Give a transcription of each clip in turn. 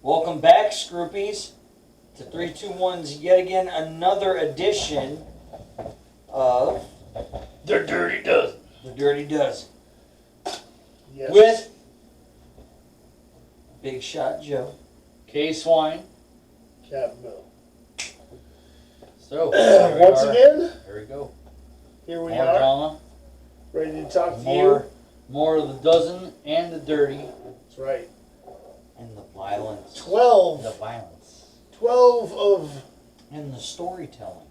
Welcome back, Scroopies, to 321's yet again another edition of The Dirty Dozen. The Dirty Dozen. Yes. With Big Shot Joe. K-Swine. Captain Bill. So, Once again, here we go. here we More are, drama, ready to talk to more, you. more of the dozen and the dirty. That's right. And the violence. 12. The violence. 12 of And the storytelling.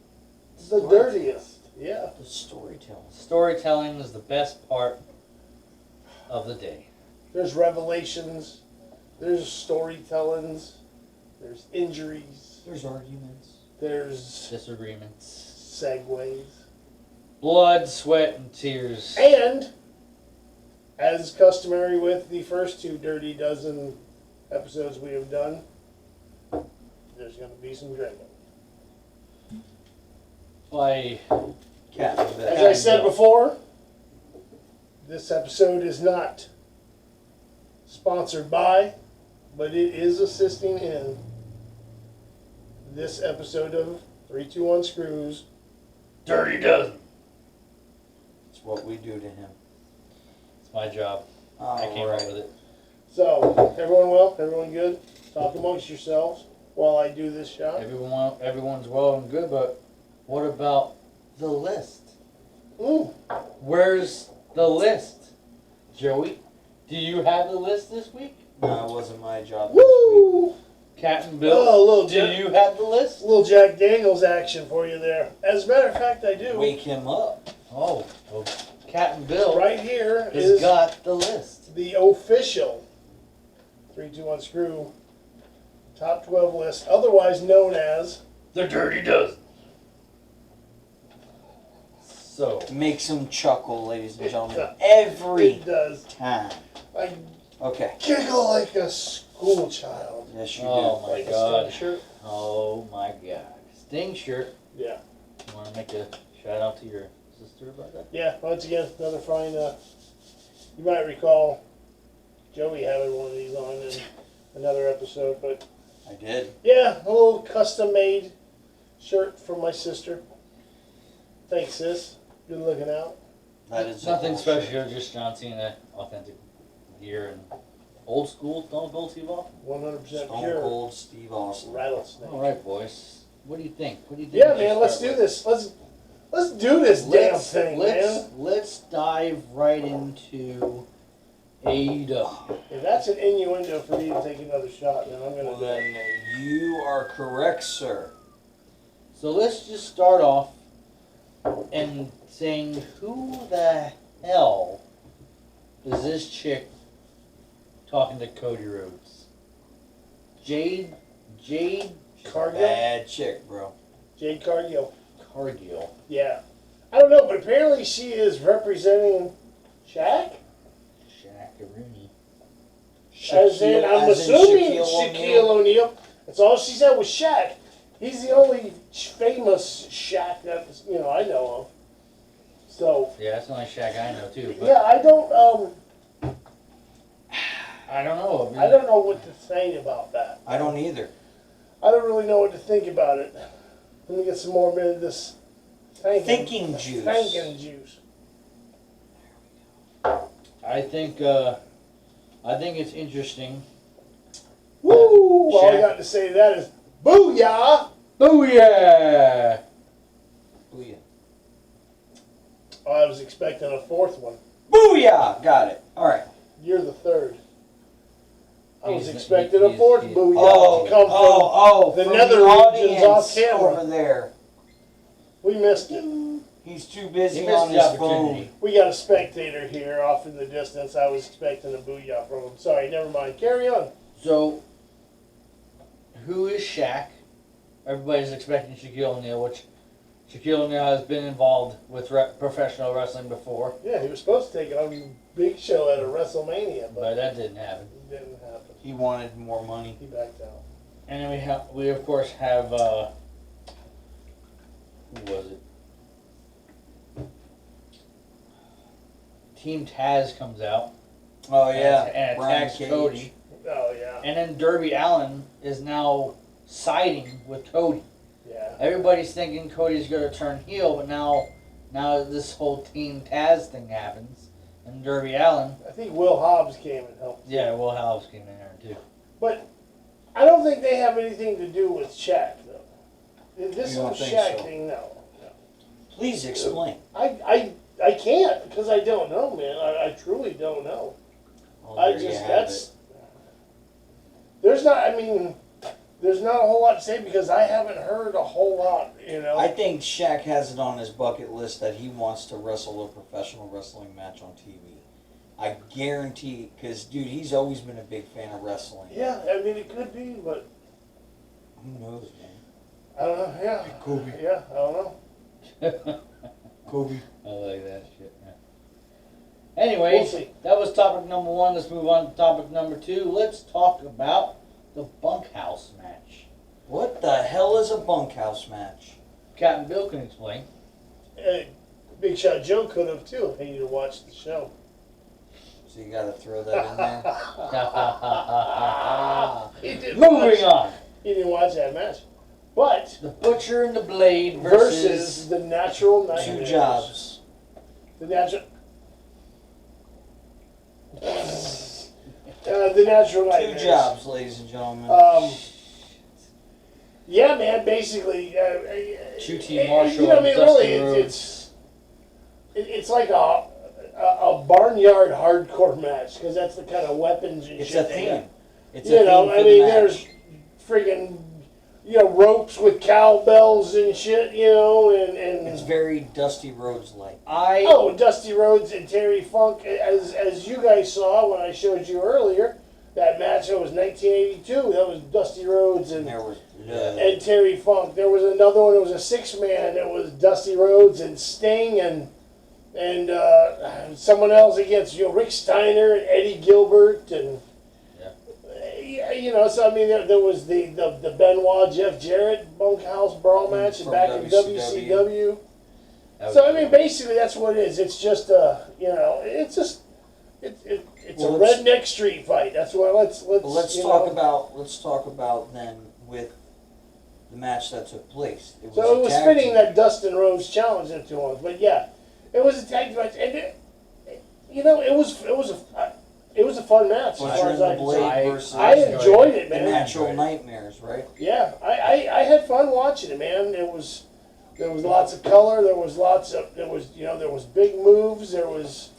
the dirtiest. Yeah. The storytelling. Storytelling is the best part of the day. There's revelations. There's storytellings. There's injuries. There's arguments. There's Disagreements. segues. Blood, sweat, and tears. And, as customary with the first two Dirty Dozen episodes we have done, there's going to be some drinking. By Captain As I said before, this episode is not sponsored by, but it is assisting in this episode of 321 Screws. Dirty Dozen. It's what we do to him. It's my job. I came up with it. So, everyone well? Everyone good? Talk amongst yourselves while I do this shot. Everyone's well and good, but what about the list? Where's the list? Joey, do you have the list this week? No, it wasn't my job Woo! Captain Bill, Oh, a little do you have the list? little Jack Daniels action for you there. As a matter of fact, I this do. week. Wake him up. Oh, well, Captain Bill Right here has is got the list. the official 321 Screw top 12 list, otherwise known as The Dirty Dozen. So, Makes him chuckle, ladies and It gentlemen. does. Every It does. time. I Okay. giggle like a school child. Yes, you oh my Like a God. Sting shirt. Oh my God. Sting shirt. Yeah. You want to make a shout out to your sister about that? Yeah, once again, another fine. You might recall Joey having one of these on in another episode, but do. I did. yeah, a little custom made shirt from my sister. Thanks, sis. Good looking out. That is Nothing a bullshit. special, just John Cena, authentic gear and old school Stone Cold Steve Austin. 100% Stone pure Cold Steve Austin. rattlesnake. All right, boys. What do you think? What do you think? Yeah, we should man, let's start do with? this. Let's do this damn thing, man. Let's dive right into AEW. If that's an innuendo for me to take another shot, then I'm Well, gonna do then it. you are correct, sir. So let's just start off and saying, who the hell is this chick talking to Cody Rhodes? Jade She's a Cargill? bad chick, bro. Jade Cargill. Cargill. Yeah. I don't know, but apparently she is representing Shaq. Shaq-a-rooney. As in, I'm assuming Shaquille Shaquille O'Neal. That's all she said was Shaq. He's the only famous Shaq that I know of. So Yeah, that's the only Shaq I know too. But yeah, I don't I don't know. I don't know what to say about that. I don't either. I don't really know what to think about it. Let me get some more of this Thinking juice. Thinking juice. I think it's interesting. Woo! All I Shaq. got to say to that is booyah! Booyah! Booyah. Oh, I was expecting a fourth one. Booyah! Got it. All right. You're the third. I was He's- expecting a he's- fourth he's- booyah to come from the from nether regions off audience camera. over there. We missed it. He's too busy He missed on the his phone. opportunity. We got a spectator here off in the distance. I was expecting a booyah from him. Sorry, never mind. Carry on. So, who is Shaq? Everybody's expecting Shaquille O'Neal, which Shaquille O'Neal has been involved with professional wrestling before, Yeah, he was supposed to take on Big Show at a WrestleMania, but but that didn't happen. it didn't happen. He wanted more money. He backed out. And then we of course have who was it? Team Taz comes out Oh yeah. and Brian attacks Cage. Cody. Oh, yeah. Yeah. And then Darby Allin is now siding with Cody. Yeah. Everybody's thinking Cody's going to turn heel, but now this whole Team Taz thing happens, and Darby Allin. I think Will Hobbs came and helped. Yeah, Will Hobbs came in there too. But I don't think they have anything to do with Shaq, though. This You don't whole think Shaq so? thing, no. Please explain. I can't, because I don't know, man. I truly don't know. Oh, I there you just, have that's, it. there's not a whole lot to say because I haven't heard a whole lot, you know. I think Shaq has it on his bucket list that he wants to wrestle a professional wrestling match on TV. I guarantee, because, dude, he's always been a big fan of wrestling. Yeah, I mean, it could be, but Who knows, man? I don't know, yeah. Kobe. Yeah, I don't know. Kobe. I like that shit, man. We'll Anyways, see. that was topic number 1. Let's move on to topic number 2. Let's talk about the bunkhouse match. What the hell is a bunkhouse match? Captain Bill can explain. Big Shot Joe could have, too, if he had watched the show. So you gotta throw that in there. He didn't Moving watch, on. He didn't watch that match. But The Butcher and the Blade versus the Natural Two Nightmares. jobs. The Natural... the Natural Two Nightmares. jobs, ladies and gentlemen. Yeah, man. Basically, QT Marshall You know, I mean, and really, Dusty Rhodes. it's like a barnyard hardcore match because that's the kind of weapons and It's shit a they theme. have. It's You a know, theme I for mean, the match. there's friggin' ropes with cowbells and shit. You know, and It's very Dusty Rhodes like. oh, Dusty Rhodes and Terry Funk, as you guys saw when I showed you earlier. That match, that was 1982. That was Dusty Rhodes and There was and Terry Funk. There was another one. It was a 6-man. It was Dusty Rhodes and Sting and someone else against Rick Steiner and Eddie Gilbert and So I mean, there was the Benoit Jeff Jarrett bunkhouse brawl match From back in WCW. WCW. So I mean, basically that's what it is. It's just it's just it's Well, a let's- redneck street fight. That's what let's talk about then with the match that took place. So it was a tag fitting team. that Dustin Rhodes challenged him to him, but yeah, it was a tag match, and it was a fun match as Butcher far and as the I can Blade say. versus I enjoyed it, the man. Natural Nightmares, right? Yeah, I had fun watching it, man. There was lots of color. There was big moves. There was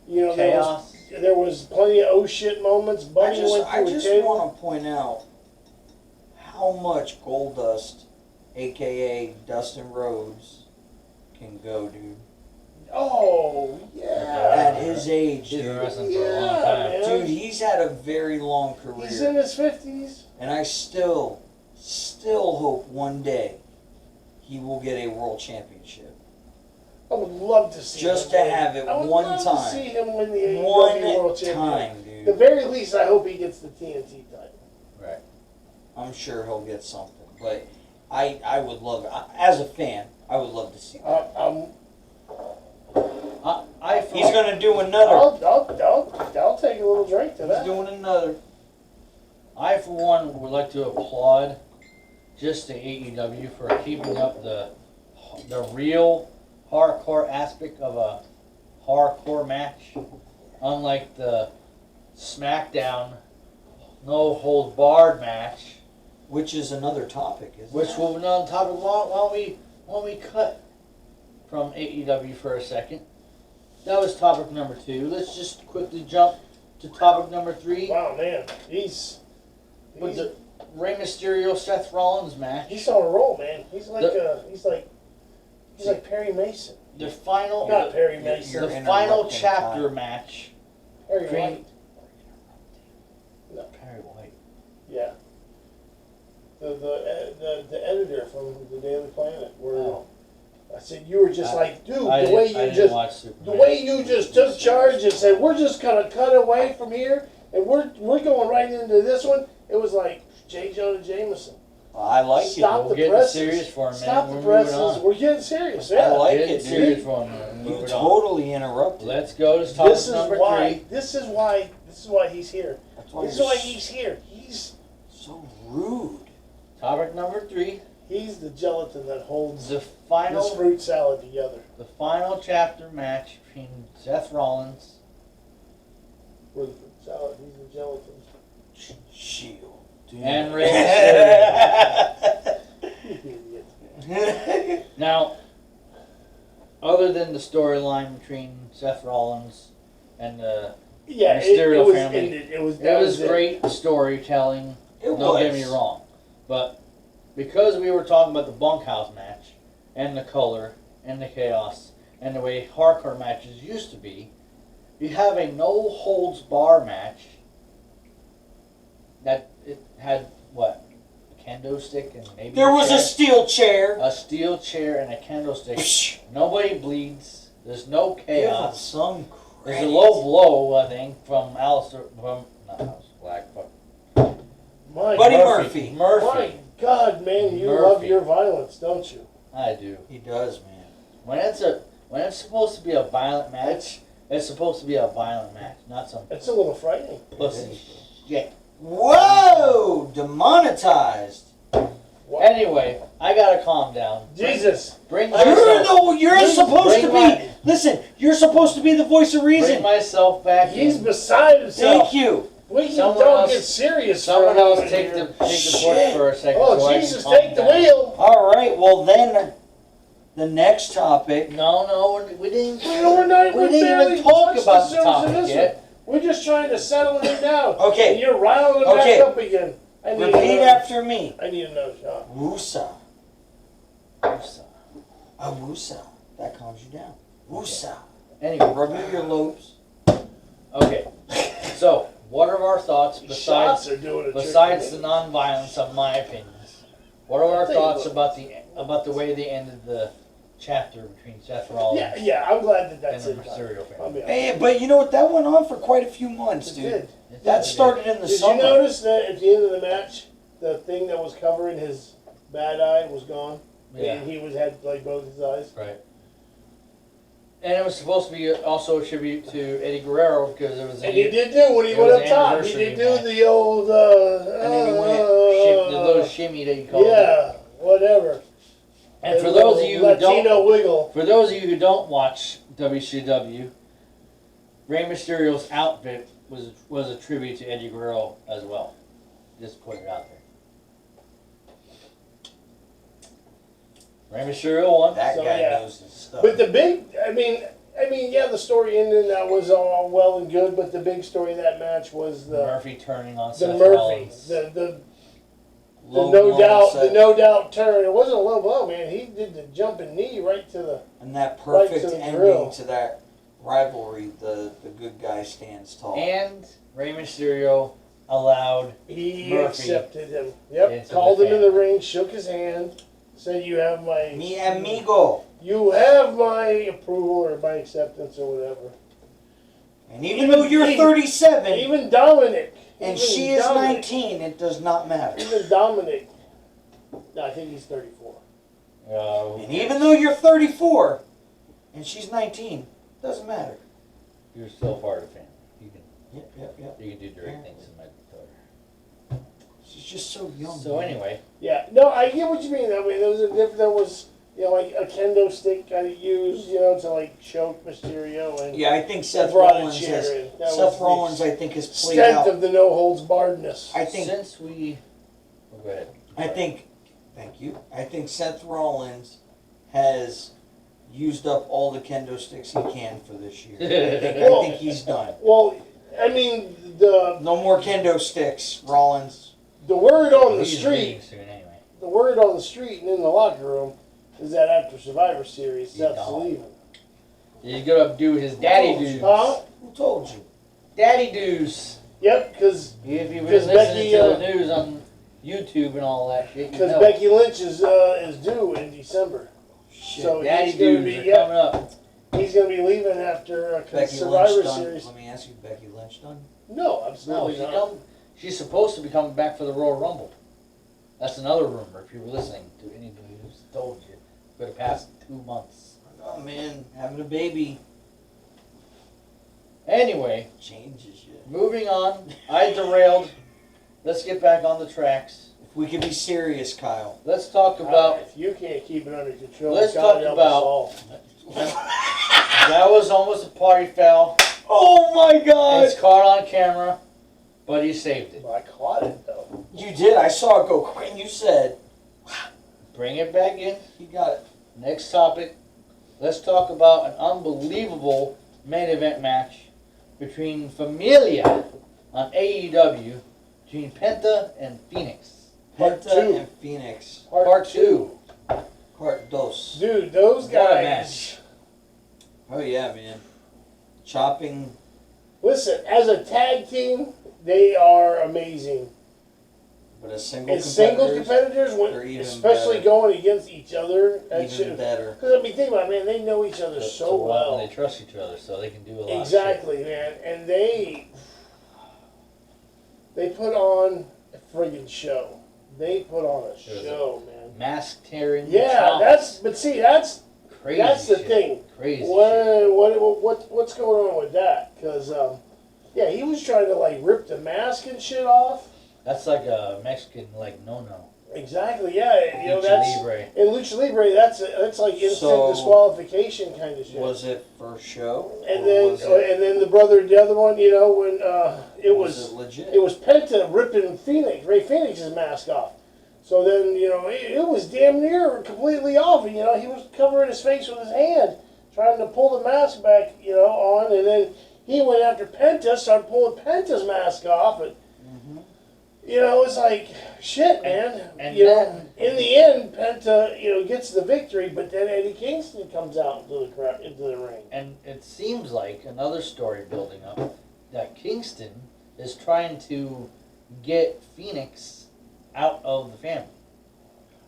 Chaos. there was plenty of oh shit moments. Bunny went I through a just table. want to point out how much Goldust, aka Dustin Rhodes, can go, dude. Oh yeah. At his age, He's been dude. wrestling for a long Yeah, time. man. Dude, he's had a very long He's in career, his 50s. and I still hope one day he will get a world championship. I would love to see Just him to win. have it I would one love time. to see him win the AEW One World Championship. time, At the dude. very least, I hope he gets the TNT title. Right. I'm sure he'll get something, but I would love, as a fan, I would love to see that. He's gonna do another. I'll take a little drink to He's that. doing another. I, for one, would like to applaud just the AEW for keeping up the real hardcore aspect of a hardcore match, unlike the SmackDown no holds barred match, Which is another topic, isn't which it? will be on topic. Why don't we cut from AEW for a second? That was topic number 2. Let's just quickly jump to topic number 3 Wow, man, he's with the Rey Mysterio Seth Rollins match. on a roll, man. He's like Perry Mason. The final, Not Perry Mason. You're the final interrupting chapter time. match. Perry Green- White. Perry White. Yeah. The editor from the Daily Planet. Where Oh. I said you were just like, dude, I the way didn't you watch the Superman. way you just took charge and said we're just gonna cut away from here and we're going right into this one. It was like J. Jonah Jameson. Well, I like Stop We're the getting presses. serious for a minute. Stop We're the moving presses. on. We're getting serious. I Yeah. like Getting it, serious dude. for a minute. You Moving on. totally interrupted. Let's go to topic This is number why. 3. This is why he's here. That's why This is you're why he's here. He topic number 3. He's the gelatin that holds The this final, fruit salad together. the final chapter match between Seth Rollins With the fruit salad, he's the gelatin. Shield. and Rey You idiot. Mysterio. Now, other than the storyline between Seth Rollins and the Yeah, Mysterio it was family. ended. It was great storytelling. It Don't get was. me wrong, but because we were talking about the bunkhouse match and the color and the chaos and the way hardcore matches used to be, you have a no holds bar match that it had what, a kendo stick and maybe There was a chair? steel chair. A steel chair and a kendo stick. Psh. Nobody bleeds. There's no Give chaos. us some There's credit. a low blow, I think, from Alistair, from not Alistair Black, but My Buddy God. Murphy. My God, man, you love Murphy. your violence, don't you? I do. He does, man. When it's supposed to be a violent match, it's supposed to be a violent match, not some It's a little frightening. pussy shit. Whoa! Demonetized. What? Anyway, I gotta calm down. Jesus. Bring You're myself, supposed to be. my- Listen, you're supposed to be the voice of bring reason. myself back He's in. beside himself. Thank you. We can Someone don't else- get serious. for Someone a else moment take here. the torch Shit. for a second. Oh, so I Jesus, can calm take the down. wheel. All right. Well, then, the next topic. No, we didn't. We're not We even didn't barely even talk touched about the the surface of topic this yet. one. We're just trying to settle him down. Okay. And you're riling him Okay. back up again. I need Repeat another, after me. I need another shot. Wusa. A wusa. That calms you down. Wusa. Anyway, Remove your lobes. okay. So, what are our thoughts These besides shots are doing a trick besides for the me. non-violence of my opinions? What are our tell you thoughts what. about the way they ended the chapter between Seth Rollins Yeah, I'm glad that and that's the it. Mysterio I'll family? be honest. Hey, but you know what? That went on for quite a few months, It dude. did. That started in the Did summer. you notice that at the end of the match, the thing that was covering his bad eye was gone? Yeah, And he had like both his eyes. right. And it was supposed to be also a tribute to Eddie Guerrero because it was And he a did do when he It went was up top. He anniversary did do match. the old. and then he went the little shimmy that you call it. yeah, whatever. And for The those of little you who don't Latino wiggle. For those of you who don't watch WCW, Rey Mysterio's outfit was a tribute to Eddie Guerrero as well. Just put it out there. Rey Mysterio won. That So, guy yeah. knows his stuff. But the big, I mean, yeah, the story ended. That was all well and good. But the big story of that match was the Murphy turning on the Seth Murphy, Rollins. the Low no blow doubt, set. the no doubt turn. It wasn't a low blow, man. He did the jumping knee right to the. And that Right perfect to the ending grill. to that rivalry, the good guy stands tall. And Rey Mysterio allowed He Murphy accepted him. Yep. into Called the him in the family. ring, shook his hand, said, "You have my Mi amigo. You have my approval or my acceptance or whatever." And even though you're 37 Even Dominic. and even she is Dominic, 19, it does not matter. Even Dominic. No, I think he's 34. And even though you're 34 and she's 19, it doesn't matter. you're still part of the family. Yep. You can do direct things in my daughter. She's just so young. So man. anyway, Yeah, no, I get what you mean. I mean, there was, you know, like a kendo stick kind of used, you know, to like choke Mysterio and Yeah, I think Seth brought a Rollins chair has. in. That was Seth the Rollins, I think, has played extent out. of the no holds barredness. I think. since we, go ahead. Thank you. I think Seth Rollins has used up all the kendo sticks he can for this year. I think he's done. Well, I mean, the No more kendo sticks, Rollins. word on the He's street, leaving soon anyway. the word on the street and in the locker room is that after Survivor Series, He's Seth's gone. leaving. He's gonna do his daddy dues. Huh? Who told you? Daddy dues. Yep, because If you've been 'Cause listening Becky, to the news on YouTube and all that shit, you know. Becky Lynch is due in December. Shit. So Daddy he's gonna dues be are coming up. he's gonna be leaving after Becky Survivor Lynch done. Series. Let me ask you, Becky Lynch done? No, No, absolutely not. she's supposed to be coming back for the Royal Rumble. That's another rumor. If you were listening to anything who's told you for the past 2 months. Oh man, having a baby Anyway, changes you. moving on. I derailed. Let's get back on the tracks. We can be serious, Kyle. Let's talk about. If you can't keep it under control, Let's God talk help about- us all. That was almost a party foul. Oh my And God! it's caught on camera, but he saved it. Well, I caught it though. You did. I saw it go quick. And you said Bring it back in. he got it. Next topic. Let's talk about an unbelievable main event match between Familia on AEW between Penta and Phoenix. Part Penta two. and Phoenix. Part two. Part dos. Dude, those What a guys. match. Oh yeah, man. Chopping. Listen, as a tag team, they are amazing. But as single As single competitors, competitors, they're even especially better. going against each other, that even shit. better. Because I mean, think about it, man, they know each other so well. And they trust each other, so they can do a lot Exactly, man. And they put on a friggin' show. They put on a show, man. of shit. Mask tearing. Yeah, chops, that's crazy. that's the shit. thing. Crazy. shit. What's going on with that? Because yeah, he was trying to like rip the mask and shit off. That's like a Mexican no. Exactly, yeah. You know, Lucha that's Libre. in Lucha Libre. That's like instant So, disqualification kind of shit. Was it for show? And or then was it, and then the other one, you know, when it was legit? it was Penta ripping Ray Phoenix's mask off. So then, you know, it was damn near completely off. And, you know, he was covering his face with his hand, trying to pull the mask back, you know, on. And then he went after Penta, started pulling Penta's mask off. And, you know, it's like, shit, man. And you then- know, in the end, Penta, you know, gets the victory. But then Eddie Kingston comes out into the ring. And it seems like another story building up that Kingston is trying to get Phoenix out of the family.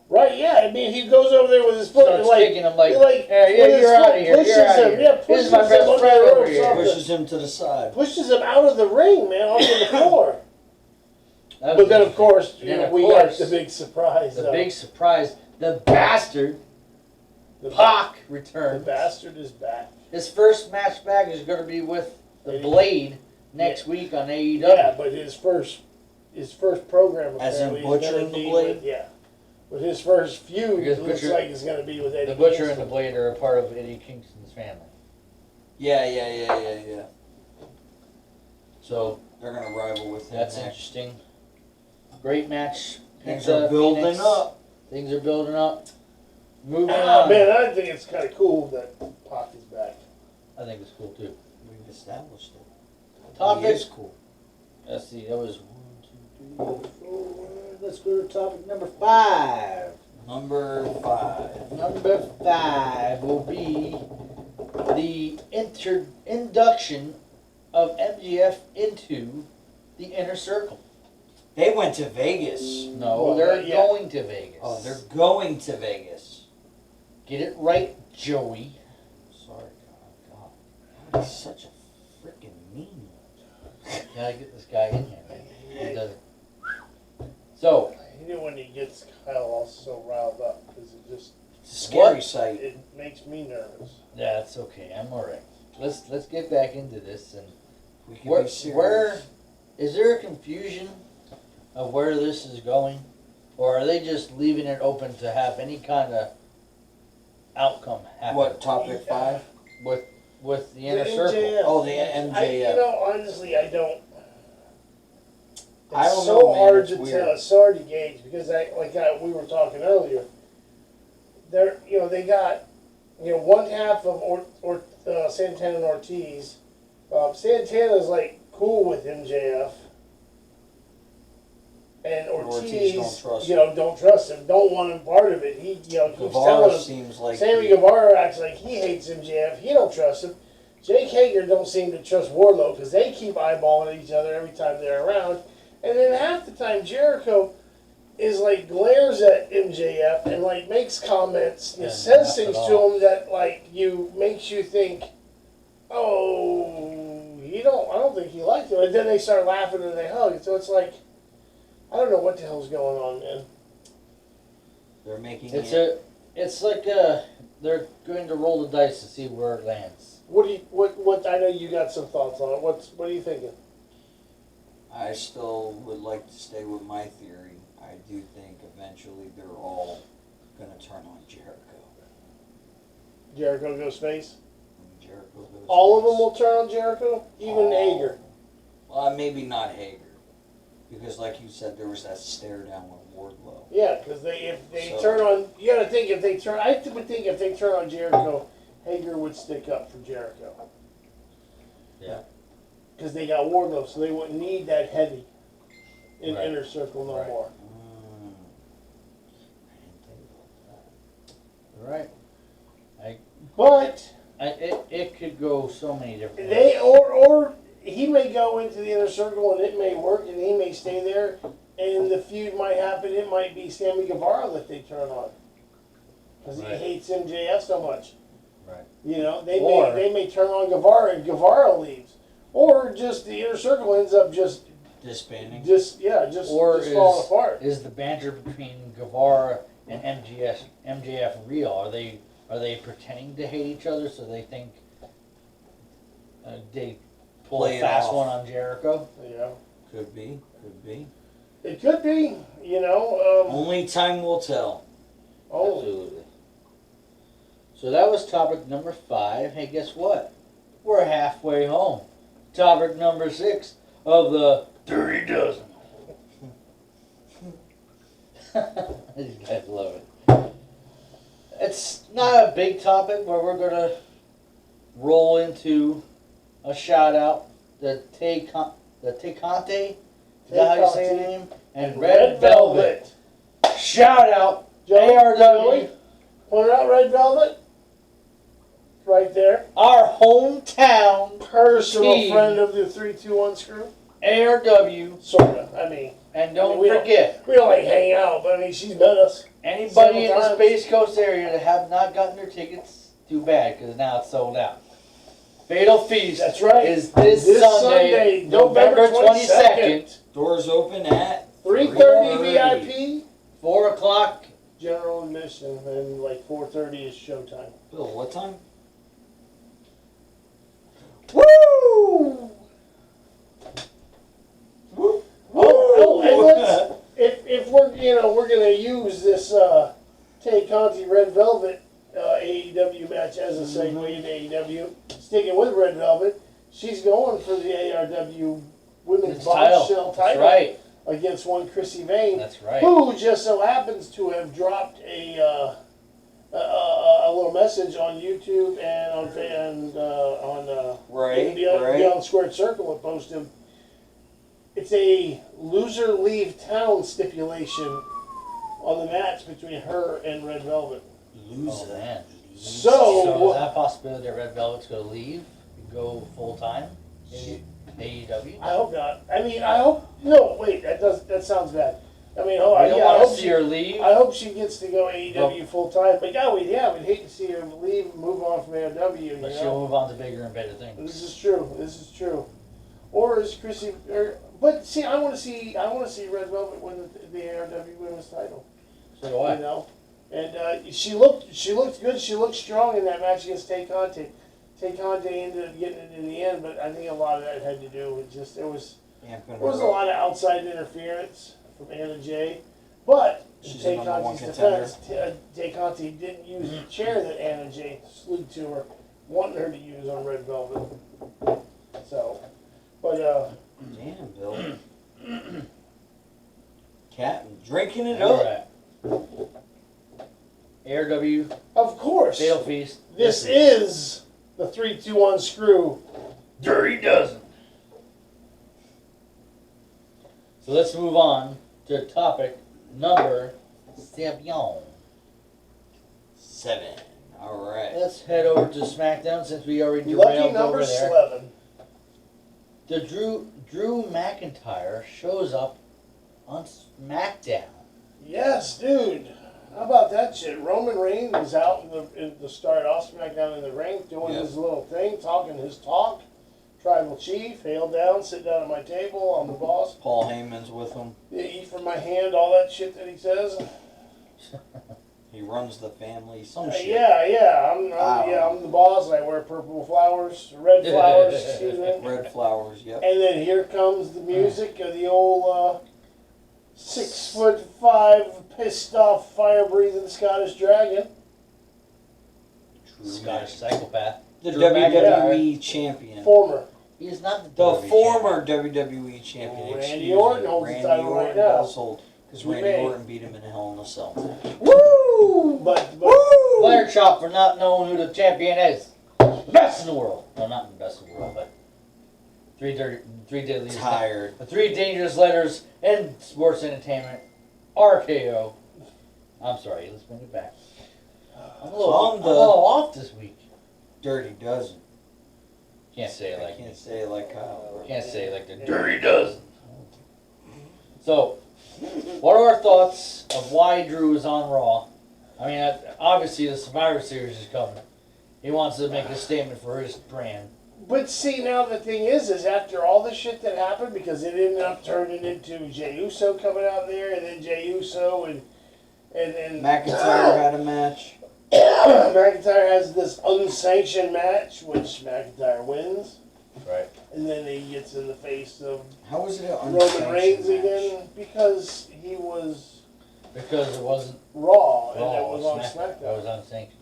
Right, yeah. I mean, he goes over there with his foot Starts and, like, kicking him like, he, like, hey, with his you're foot out of here, pushes you're out of him, here. yeah, This pushes is my him best under friend the over ropes here. off the- Pushes him to the side. pushes him out of the ring, man, onto the floor. That was But then, of interesting. course, And you then, know, of we course, got the big surprise. the big surprise, the bastard, the, Pac the returns. bastard is back. His first match back is going to be with the Eddie. Blade next week on AEW. Yeah, but his first program As in apparently is butchering gonna the be Blade? with, yeah. But his first feud Because looks Butcher- like it's going to be with Eddie The Butcher Kingston. and the Blade are a part of Eddie Kingston's family. Yeah. So They're gonna rival with him that's next. interesting. Great match. Things Penta, are building Phoenix. up. Things are building up. Moving Ah, on. man, I think it's kind of cool that Pac is back. I think it's cool too. We've established it. Topic. He is cool. Let's see. That was 1, 2, 3, 4. Let's go to topic number 5. Number 5. Number 5 will be the induction of MGF into the inner circle. They went to Vegas. No, Well, they're yeah. going to Vegas. Oh, they're going to Vegas. Get it right, Joey. Sorry, God. He's such a freaking mean. Gotta get this guy in here, man. He doesn't. So, I hate it when he gets Kyle all so riled up because it just It's a scary What? sight. it makes me nervous. that's okay. I'm alright. Let's get back into this and We can where be serious. where is there a confusion of where this is going, or are they just leaving it open to have any kind of outcome happen? What, topic 5? with the inner The circle? MJF. Oh, the MJF. You know, honestly, I don't. It's I don't so know, man, hard it's to weird. tell. It's hard to gauge because we were talking earlier. They got, one half of Santana and Ortiz. Santana's like cool with MJF, and Ortiz, don't trust him. Don't want him part of it. He, keeps Guevara telling him. seems like Sammy Guevara acts like he hates MJF. He don't trust him. Jake Hager don't seem to trust Wardlow because they keep eyeballing each other every time they're around. And then half the time Jericho is like glares at MJF and like makes comments and Yeah, says not things at to all. him that like makes you think, oh, I don't think he liked him. And then they start laughing and they hug. So it's like, I don't know what the hell's going on, man. they're making It's like they're going to roll the dice to see where it lands. What I know you got some thoughts on it. What are you thinking? I still would like to stay with my theory. I do think eventually they're all gonna turn on Jericho. Jericho goes face. And Jericho goes. All of them face. will turn on Jericho, even All. Hager. Well, maybe not Hager, because like you said, there was that stare down with Wardlow. Yeah, because if they So- turn on, you got to think if they turn. I would think if they turn on Jericho, Hager would stick up for Jericho. Yeah. Because they got Wardlow, so they wouldn't need that heavy in Right. Inner Circle no Right. more. I didn't think about that. Right. But It could go so many different they ways. or he may go into the Inner Circle and it may work, and he may stay there, and the feud might happen. It might be Sammy Guevara that they turn on because he Right. hates MJF so much. Right. You know, Or- they may turn on Guevara and Guevara leaves, or just the Inner Circle ends up just Disbanding. Or just falling apart. is the banter between Guevara and MJF real? Are they pretending to hate each other so they think they pull Play a it fast off. one on Jericho? Yeah, Could be. Could be. it could be. You know, Only time will tell. oh, Absolutely. So that was topic number 5. Hey, guess what? We're halfway home. Topic number 6 of the 30 dozen. These guys love it. It's not a big topic, but we're gonna roll into a shout out. The Tecante, is that how you say the name? And Red Velvet. Shout out Joey, ARW, point out Red Velvet. Right there. our hometown Personal Team. friend of the 321 Screw. ARW, Sorta. I mean, and don't we don't- forget, we don't like hang out, but I mean, she's met us. anybody in the Several times. Space Coast area that have not gotten their tickets, too bad, because now it's sold out. Fatal Feast That's right. is this Sunday, November 22nd, Doors open at 3:30 VIP. 4 o'clock. General admission, and like 4:30 is showtime. Bill, what time? Woo! And let's, if we're we're gonna use this Tay Conti Red Velvet AEW match as a segue into AEW, sticking with Red Velvet, she's going for the ARW Women's It's Bombshell That's title right. against one Chrissy Vane, That's right. who just so happens to have dropped a little message on YouTube and on Right, Beyond Squared Circle and post him. It's a loser leave town stipulation on the match between her and Red Velvet. Loser. Oh, man. So, So is that a possibility that Red Velvet's going to leave and go full time in AEW? I hope not. I mean, I hope no. Wait, that sounds bad. I mean, oh I don't yeah, I want to hope see she. her leave. I hope she gets to go AEW full time. But yeah, we'd hate to see her leave and move on from AEW. You But know? she'll move on to bigger and better things. This is true. This is true. Or is Chrissy? But see, I want to see Red Velvet win the ARW Women's title. So do I. You know, and she looked good. She looked strong in that match against Tay Conti. Tay Conti ended up getting it in the end, but I think a lot of that had to do with just there was a lot of outside interference from Anna Jay. But in She's Tay the number one Conti's contender. defense, Tay Conti didn't use the chair that Anna Jay slid to her, wanting her to use on Red Velvet. So, but Damn, Bill. Captain, drinking it All up. right. ARW, of course, Fatal Feast. this is the 321 Screw. Dirty Dozen. So let's move on to topic number 7. 7. All right. Let's head over to SmackDown since we already Lucky derailed number over there. 11. The Drew McIntyre shows up on SmackDown. Yes, dude. How about that shit? Roman Reigns was out in the start off SmackDown in the ring, doing Yep. his little thing, talking his talk. Tribal Chief, hail down, sit down at my table, I'm the boss. Paul Heyman's with him. You eat from my hand, all that shit that he says. He runs the family. Some shit. I'm the boss. I wear purple flowers, red flowers, excuse me. Red flowers. Yep. And then here comes the music of the old 6'5", pissed off, fire breathing Scottish dragon. Scottish psychopath. The Drew WWE champion. Former. He is not the The WWE former WWE champion. Randy Orton holds the title right now. does hold, because Randy may. Orton beat him in a Hell in a Cell match. Woo! But Woo! Fire Chop for not knowing who the champion is. Best in the world. No, not the best in the world, but three deadly. Tired. The three dangerous letters in sports entertainment. RKO. I'm sorry, let's bring it back. I'm a little off this week. Dirty Dozen. Can't say it I like can't say it like Kyle. Can't say it like the Dirty Dozen. So, what are our thoughts of why Drew is on Raw? I mean, obviously the Survivor Series is coming. He wants to make a statement for his brand. But see, now the thing is after all the shit that happened, because it ended up turning into Jey Uso coming out there, and then Jey Uso and McIntyre had a match. McIntyre has this unsanctioned match, which McIntyre wins. Right. And then he gets in the face of How was it an Roman Reigns match? again, because he was Because it wasn't Raw, and Raw, it was on It SmackDown. was unsanctioned.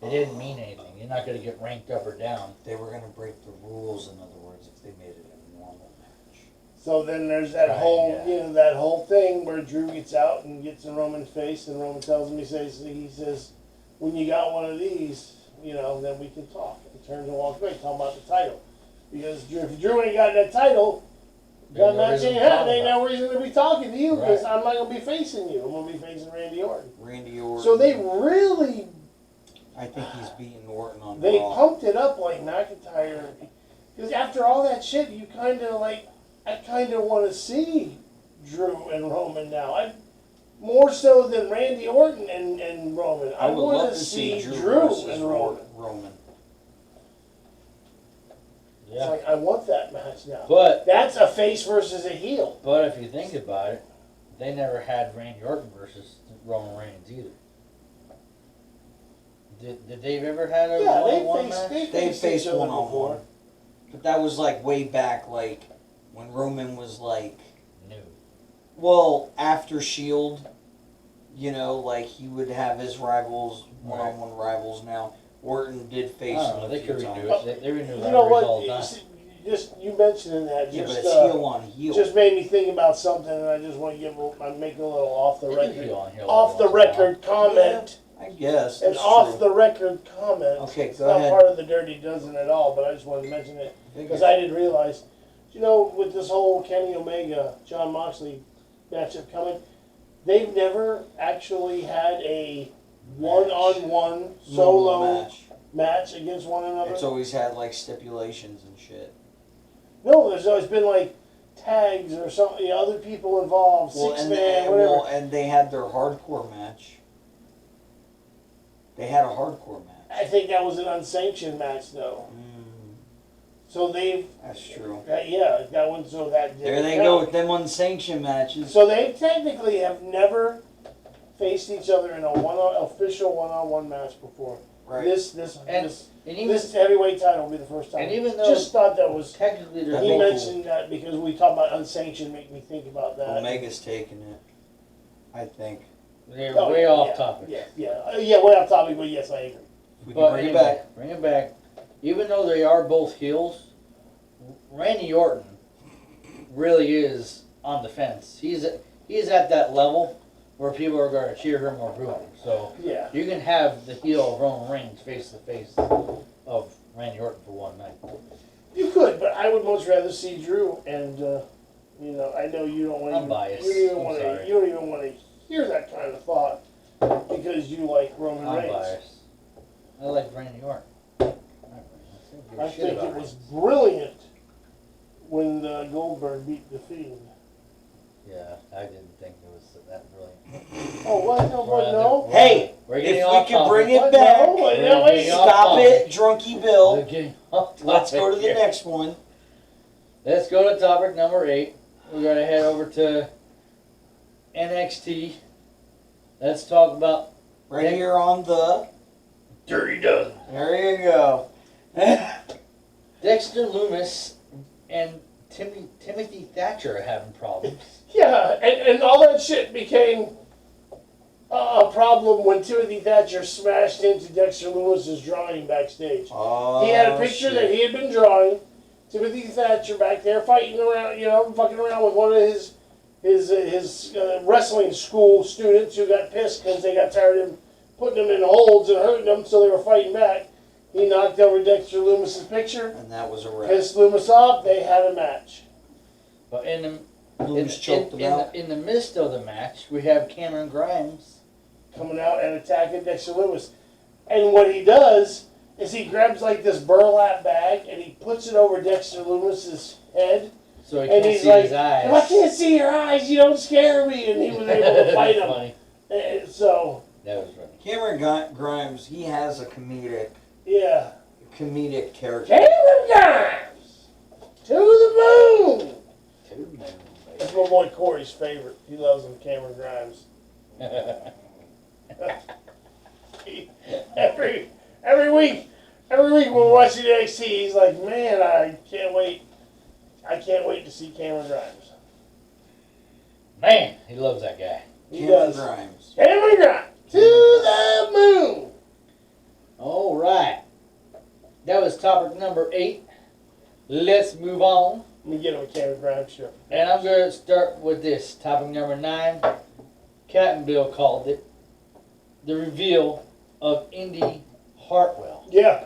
It didn't mean anything. You're not going to get ranked up or down. They were going to break the rules, in other words, if they made it a normal match. So then there's that Right, whole, yeah. that whole thing where Drew gets out and gets in Roman's face, and Roman tells him, he says, when you got one of these, then we can talk. And turns and walks away, talking about the title. Because if Drew ain't got that title, that match ain't happening. Ain't no reason to be talking to you, because I'm not going to be facing you. I'm going to be facing Randy Orton. Randy Orton. So they really, I think he's beating Orton on they Raw. pumped it up like McIntyre. Because after all that shit, you kind of I kind of want to see Drew and Roman now. More so than Randy Orton and Roman. I would want love to to see Drew and versus Roman. Roman. It's Yeah. like, I want that match now. But That's a face versus a heel. if you think about it, they never had Randy Orton versus Roman Reigns either. Did they ever had a Yeah, one-on-one match? They faced faced each other one-on-one. before. But that was like way back, like when Roman was like, No. well, after Shield, like he would have his rivals, one-on-one rivals. Now Orton did face I him don't know. a They few could times. renew it. They renew You know rivalries what? all the time. You mentioning that Yeah, but just it's heel on heel. just made me think about something, and I just want to make a little off the They can record, heel on heel off the every once in a record comment. I guess. An that's off true. the record comment. Okay, It's go not ahead. part of the Dirty Dozen at all, but I just wanted to mention it because I didn't realize. With this whole Kenny Omega, John Moxley matchup coming, they've never actually had a one-on-one Normal solo match against one another. It's always had like stipulations and shit. No, there's always been like tags or something, other people involved, Well, six-man, whatever. and they had their hardcore match. They had a hardcore match. I think that was an unsanctioned match, though. So they've, That's true. that one. So that There they didn't go count. with them unsanctioned matches. So they technically have never faced each other in a official one-on-one match before. Right. This even heavyweight title will be the first time. And even though- just thought that was. Technically, they're He That'd be both. mentioned that because we talk about unsanctioned, make me think about that. Omega's taking it. I think. They're Oh, way yeah, off yeah, topic. Yeah, way off topic, but yes, I agree. We But can bring it anyway, back. Bring it back. Even though they are both heels, Randy Orton really is on the fence. He's at that level where people are going to cheer him or boo him. So Yeah. you can have the heel of Roman Reigns face to face of Randy Orton for one night. You could, but I would much rather see Drew. And I know you don't want. I'm biased. You don't I'm want to. sorry. You don't even want to hear that kind of thought because you like Roman I'm Reigns. biased. I like Randy Orton. I think it was brilliant when Goldberg beat the Fiend. Yeah, I didn't think it was that brilliant. Oh, what? No, what? No. Hey, We're if getting we off could bring topic. it back, No, We're no, wait. getting off stop topic. it, Drunky We're Bill. getting off Let's go to topic the here. next one. Let's go to topic number 8. We're going to head over to NXT. Let's talk about Right here on the. Dirty Dozen. There you go. Dexter Loomis and Timothy Thatcher having problems. Yeah, and all that shit became a problem when Timothy Thatcher smashed into Dexter Lewis's drawing backstage. Oh, He had a picture shit. that he had been drawing. Timothy Thatcher back there fighting around, fucking around with one of his wrestling school students who got pissed because they got tired of him putting them in holds and hurting them, so they were fighting back. He knocked over Dexter Loomis's picture, And that was a wrap. pissed Loomis off. They had a match. But in Loomis choked him out. the midst of the match, we have Cameron Grimes. Coming out and attacking Dexter Loomis. And what he does is he grabs like this burlap bag and he puts it over Dexter Loomis's head. So he And can't he's see like, his eyes. "If I can't see your eyes, you don't scare me." And he was able to fight him. Funny. So, That was funny. Cameron Grimes, he has a yeah. comedic character. Cameron Grimes! To the moon! That's my boy Corey's favorite. He loves him, Cameron Grimes. Every week when we're watching NXT, he's like, "Man, I can't wait to see Cameron Grimes." Man, he loves that guy. He Cameron does. Grimes. Cameron Grimes to the moon. All right. That was topic number 8. Let's move on. Let me get him a Cameron Grimes shirt. And I'm going to start with this. Topic number 9. Captain Bill called it the reveal of Indy Hartwell. Yeah,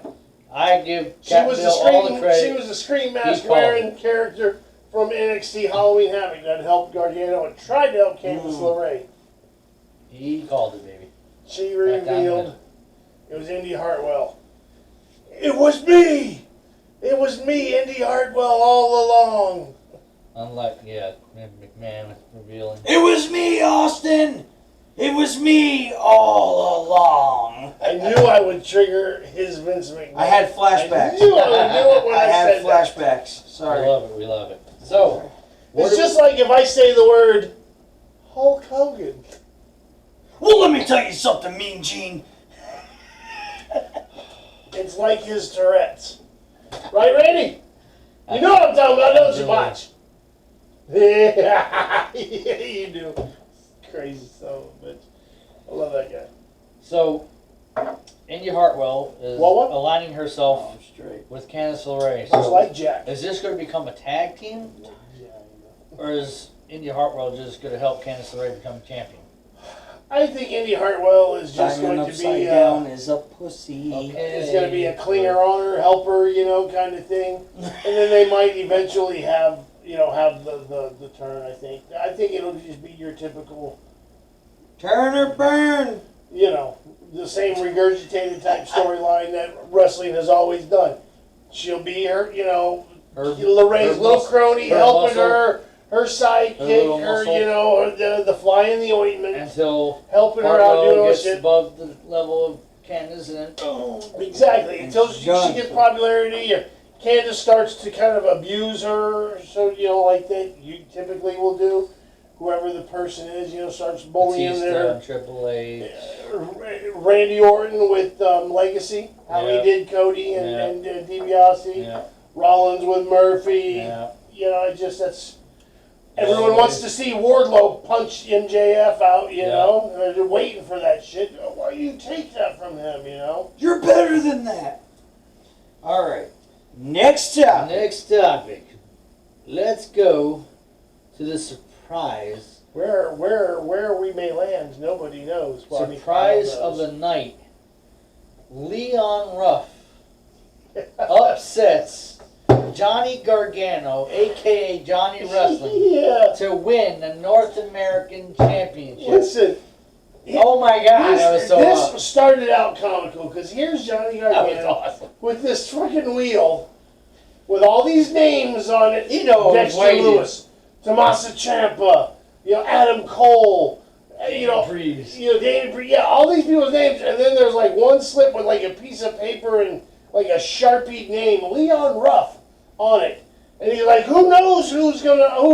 I give she Captain was Bill the all the credit. She was the Scream Mask He called wearing character from NXT Halloween Havoc that helped Gargano and tried to help Candice LeRae. He called it, baby. She revealed it was Indy Hartwell. It was me! It was me, Indy Hartwell, all along. Unlike, McMahon was revealing. It was me, Austin! It was me all along. I knew I would trigger his Vince McMahon. I had flashbacks. I knew I would do it when I had said that. flashbacks. Sorry. We love it. So, It's just like if I say the word Hulk Hogan. Well, let me tell you something, Mean Gene. It's like his Tourette's. Right, Randy? You know what I'm talking about, don't you, Watch? Yeah, you do. Crazy son of a bitch. I love that guy. So, Indy Hartwell is What? aligning herself I'm straight. with Candice LeRae. Just like Jack. Is this going to become a tag team? Yeah, Or is Indy Hartwell just going to help Candice LeRae become champion? I think Indy Hartwell is just Diamond going to upside be down is a pussy. Okay. is going to be a clinger on her, helper, kind of thing. And then they might eventually have the turn. I think it'll just be your typical, Turn or burn. the same regurgitated type storyline that wrestling has always done. She'll be her, LeRae's little crony her helping muscle. her sidekick, little her, muscle. the fly in the ointment, Until helping her out doing Hartwell all gets shit. above the level of Candice and then boom. Exactly. Until she Done. gets popularity, or Candace starts to kind of abuse her, so like that you typically will do. Whoever the person is, starts bullying Batista their and Triple H. Randy Orton with Legacy, how Yeah. he did Cody and, Yeah. and DiBiase. Yeah. Rollins with Murphy. Yeah. That's. Everyone wants to see Wardlow punch MJF out, They're waiting for that shit. Why do you take that from him, You're better than that. All right. Next topic. Next topic. Let's go to the surprise. Where we may land, nobody knows. Bobby Surprise Kyle of knows. the night. Leon Ruff upsets Johnny Gargano, a.k.a. Johnny Wrestling, Yeah. to win the North American Championship. Listen. Oh my God, that was so This awesome. started out comical because here's Johnny That was Gargano awesome. with this fucking wheel with all these names on it. You know, Dexter waiting. Lewis, Tommaso Ciampa, Adam Cole, Priest. Danny Priest, all these people's names, and then there's like one slip with like a piece of paper and like a Sharpie name, Leon Ruff, on it, and he's like, who knows who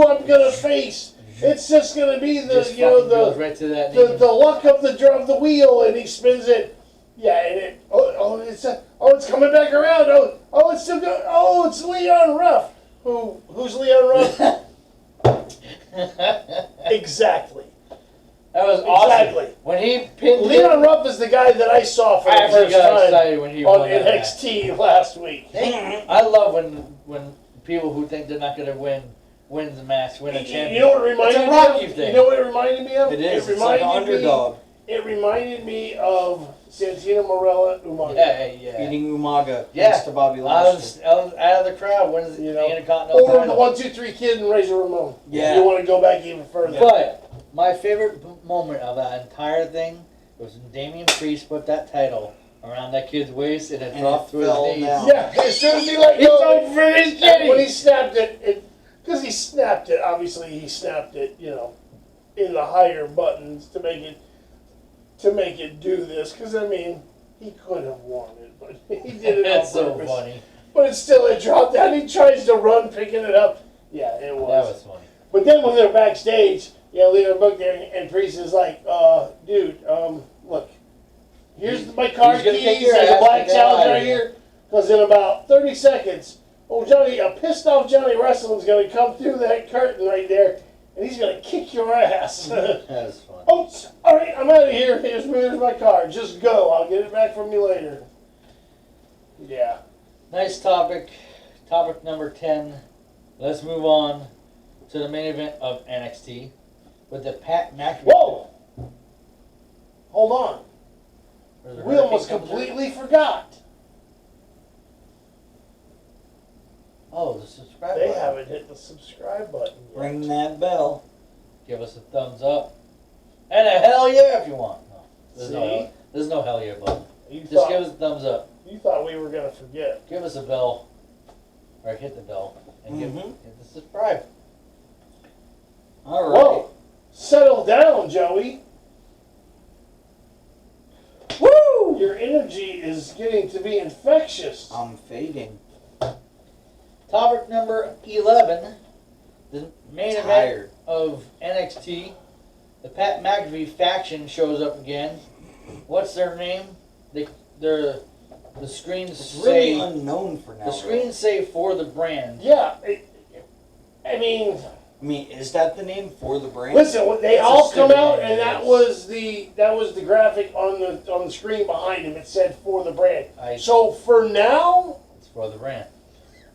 I'm gonna face? It's just gonna be the Just fucking goes right to that name. the luck of the wheel, and he spins it. Yeah, and it's coming back around. It's still good. Oh, it's Leon Ruff. Who's Leon Ruff? Exactly. That was awesome. Exactly. When he pinned Leon Ruff is the guy that I saw for I the actually first got time excited when he on won that NXT last week. match. I love when people who think they're not going to win the match, win a championship. You know what it reminded It's a me Rocky of? thing. You know what it reminded me of? It is. It It's like an reminded me- underdog It reminded me of Santino Marella Umaga. Yeah. beating Umaga Yeah. thanks to Bobby I Lashley. was out of the crowd when the You know, Intercontinental Or the title. 1, 2, 3 Kid and Razor Ramon. Yeah. You want to go back even further. But my favorite moment of that entire thing was when Damian Priest put that title around that kid's waist and it And dropped it through fell his knees. down. Yeah, as soon as he let He's go, so freaking kidding. when he snapped it, because he snapped it, obviously he snapped it, you know, in the higher buttons to make it do this. Because I mean, he could have won it, but he did it on That's so purpose. funny. But it dropped down. He tries to run, picking it up. Yeah, it was. That was funny. But then when they're backstage, Leon Book there, and Priest is like, dude, look, here's my car He's gonna kick keys, your there's a ass black and get challenge out right of here. here. Because in about 30 seconds, a pissed off Johnny Wrestling's going to come through that curtain right there, and he's going to kick your ass. That was fun. Oh, all right, I'm out of here. Here's my car. Just go. I'll get it back from you later. Yeah. Nice topic. Topic number 10. Let's move on to the main event of NXT with the Pat McAfee. Whoa! Hold on. Where's the We hurricane almost coming through? completely forgot. Oh, the subscribe They button. haven't hit the subscribe button yet. Ring that bell. Give us a thumbs up. And a hell yeah if you want. No, See? there's no hell yeah button. You Just thought, give us a thumbs up. you thought we were going to forget. Give us a bell. Or hit the bell. And Mhm. hit the subscribe. All right. Whoa! Settle down, Joey. Woo! Your energy is getting to be infectious. I'm fading. Topic number 11. The main event Tired. of NXT. The Pat McAfee faction shows up again. What's their name? The screens It's say really unknown for now. the screens say for the brand. Yeah, I mean, I mean, is that the name for the brand? listen, when they It's a all come stupid out, name, and that yes. was the graphic on the screen behind him. It said for the brand. I- So for now, It's for the brand.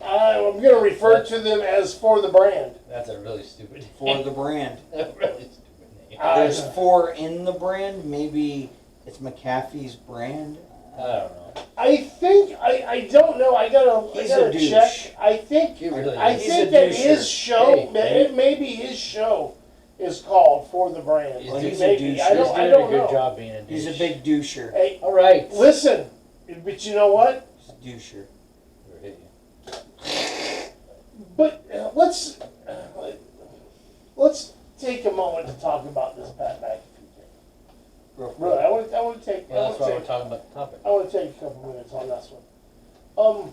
I'm going to refer to them as for the brand. That's a really stupid For name. the brand. A really stupid name. There's four in the brand. Maybe it's McAfee's brand. I don't know. I think I don't know. I He's a gotta douche. check. I think He really I is. He's think a that doucher. his show, Hey. maybe his show, is called for the brand. He's Well, he's a Maybe. douche. I He's don't. I doing don't a good know. job being a douche. He's a big doucher. Hey, All right. listen, but you know what? He's a doucher. We're hitting you. But let's take a moment to talk about this Pat McAfee thing. Real quick. Really, I want to take. Well, I that's want why to we're talking about the topic. I want to take a couple minutes on this one.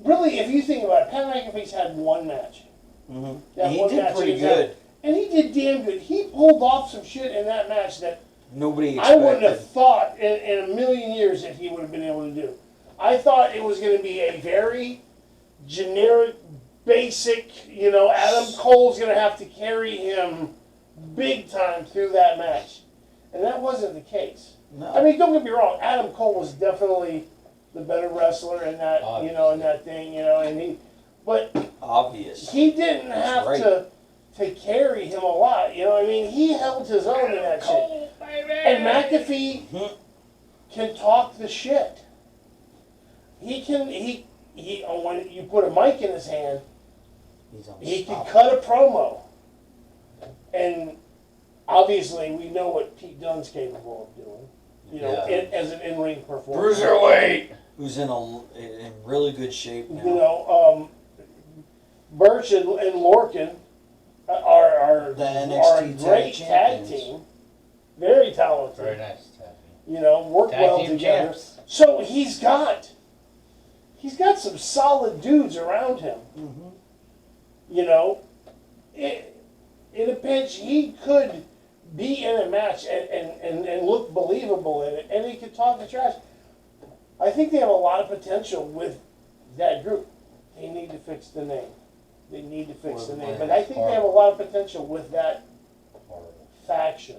Really, if you think about it, Pat McAfee's had one match. Mm-hmm. Yeah, He one did match pretty he was good. And he did damn good. He pulled off some shit in that match that Nobody I wouldn't expected. have thought in a million years that he would have been able to do. I thought it was going to be a very generic, basic, Adam Cole's going to have to carry him big time through that match. And that wasn't the case. No. I mean, don't get me wrong, Adam Cole was definitely the better wrestler in that, in that thing, but Obvious. he didn't That's have right. to carry him a lot. He held his own in that shit. And McAfee Mhm. can talk the shit. When you put a mic in his hand, He's he can unstoppable. cut a promo. And obviously, we know what Pete Dunne's capable of doing. Yeah. As an in-ring performer. Cruiserweight. Who's in really good shape now. Birch and Lorcan are The a NXT great tag tag champions. team. Very talented. Very nice. Tag Work well team together. champs. So he's got some solid dudes around him. Mm-hmm. In a pinch, he could be in a match and look believable in it, and he could talk the trash. I think they have a lot of potential with that group. They need to fix the name. They need to fix the name. Or- But I think they have a lot of potential with that Horrible. faction.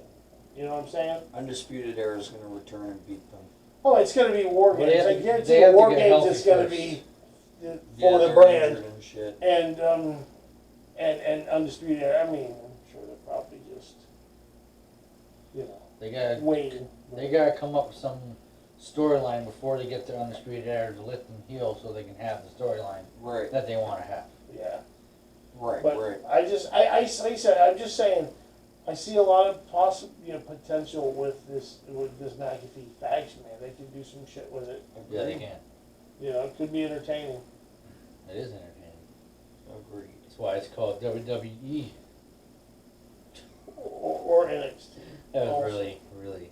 You know what I'm saying? Undisputed Era is going to return and beat them. Oh, it's going to be War Well, Games. they I have to- guarantee they you have to War get Games healthy is going to first. be Yeah, for the they're brand. injured and shit. And Undisputed Era. I mean, I'm sure they're probably just, you know, They gotta waiting. They gotta come up with some storyline before they get to Undisputed Era to lift them heel so they can have the storyline Right, that they want to have. Yeah. right, But right. I just, like I said, I'm just saying, I see a lot of potential with this McAfee faction, man. They could do some shit with it. Yeah, they can. You know, it could be entertaining. It is entertaining. Agreed. That's why it's called WWE. Or NXT. That was Also. really, really.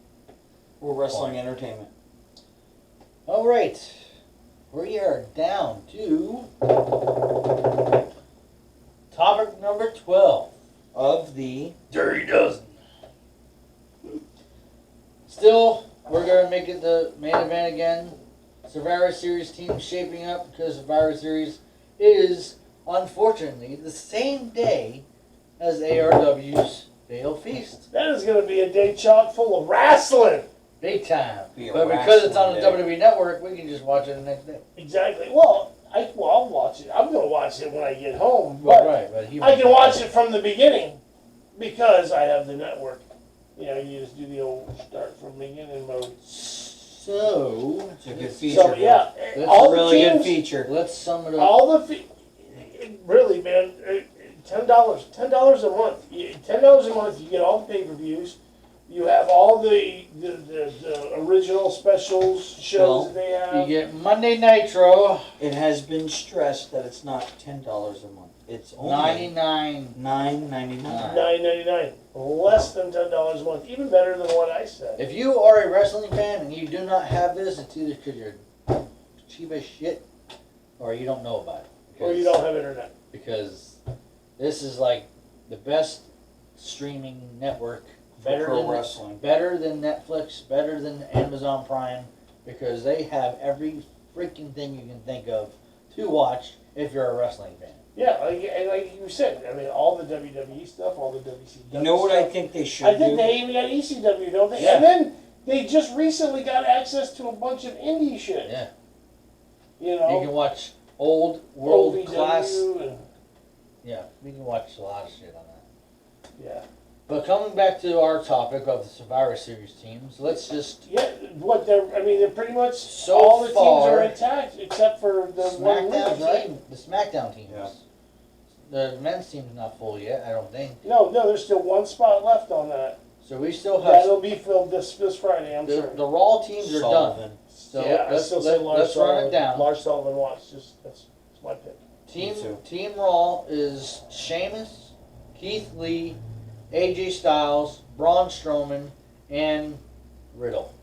Or wrestling entertainment. All right, we are down to topic number 12. Of the Dirty Dozen. Still, we're going to make it the main event again. Survivor Series team shaping up because Survivor Series is, unfortunately, the same day as ARW's Fatal Feast. That is going to be a day chock full of wrestling. Big time. Be a But because it's on the wrestling WWE Network, we can just watch it the next day. Exactly. Well, I'll watch it. I'm going to watch it when I get home. But Well, right, but he I can watch it from the beginning because I have the network. You know, you just do the old start from beginning mode. So, It's a good feature. So yeah, That's all a the really good teams, feature. let's sum it up. all the really, man, $10 a month. $10 a month, you get all the pay-per-views. You have all the original specials shows that they have. You get Monday Nitro, It has been stressed that it's not $10 a month. It's only $99. $9.99. $9.99, less than $10 a month. Even better than what I said. If you are a wrestling fan and you do not have this, it's either because you're cheap as shit or you don't know about it. Or you don't have internet. Because this is like the best streaming network. For pro wrestling. Better than Netflix, better than Amazon Prime, because they have every freaking thing you can think of to watch if you're a wrestling fan. Yeah, like you said, I mean, all the WWE stuff, all the WCW You know what stuff. I think they should I think do? they even got ECW, don't they? Yeah. And then they just recently got access to a bunch of indie shit. Yeah. You You know, can watch old world OVW class. and Yeah, you can watch a lot of shit on that. yeah, But coming back to our topic of the Survivor Series teams, let's just yeah. What they're pretty much So all the teams far, are intact except for the one SmackDown lose, right? team, the SmackDown teams. Yeah. The men's team's not full yet, I don't think. No, there's still one spot left on that. So we still have That'll be filled this Friday, I'm the sure. Raw teams are done. Sullivan. So yeah, I let's, still say Lars let's run Sullivan. it down. Lars Sullivan wants that's my pick. Team Me too. Team Raw is Sheamus, Keith Lee, AJ Styles, Braun Strowman, and Riddle.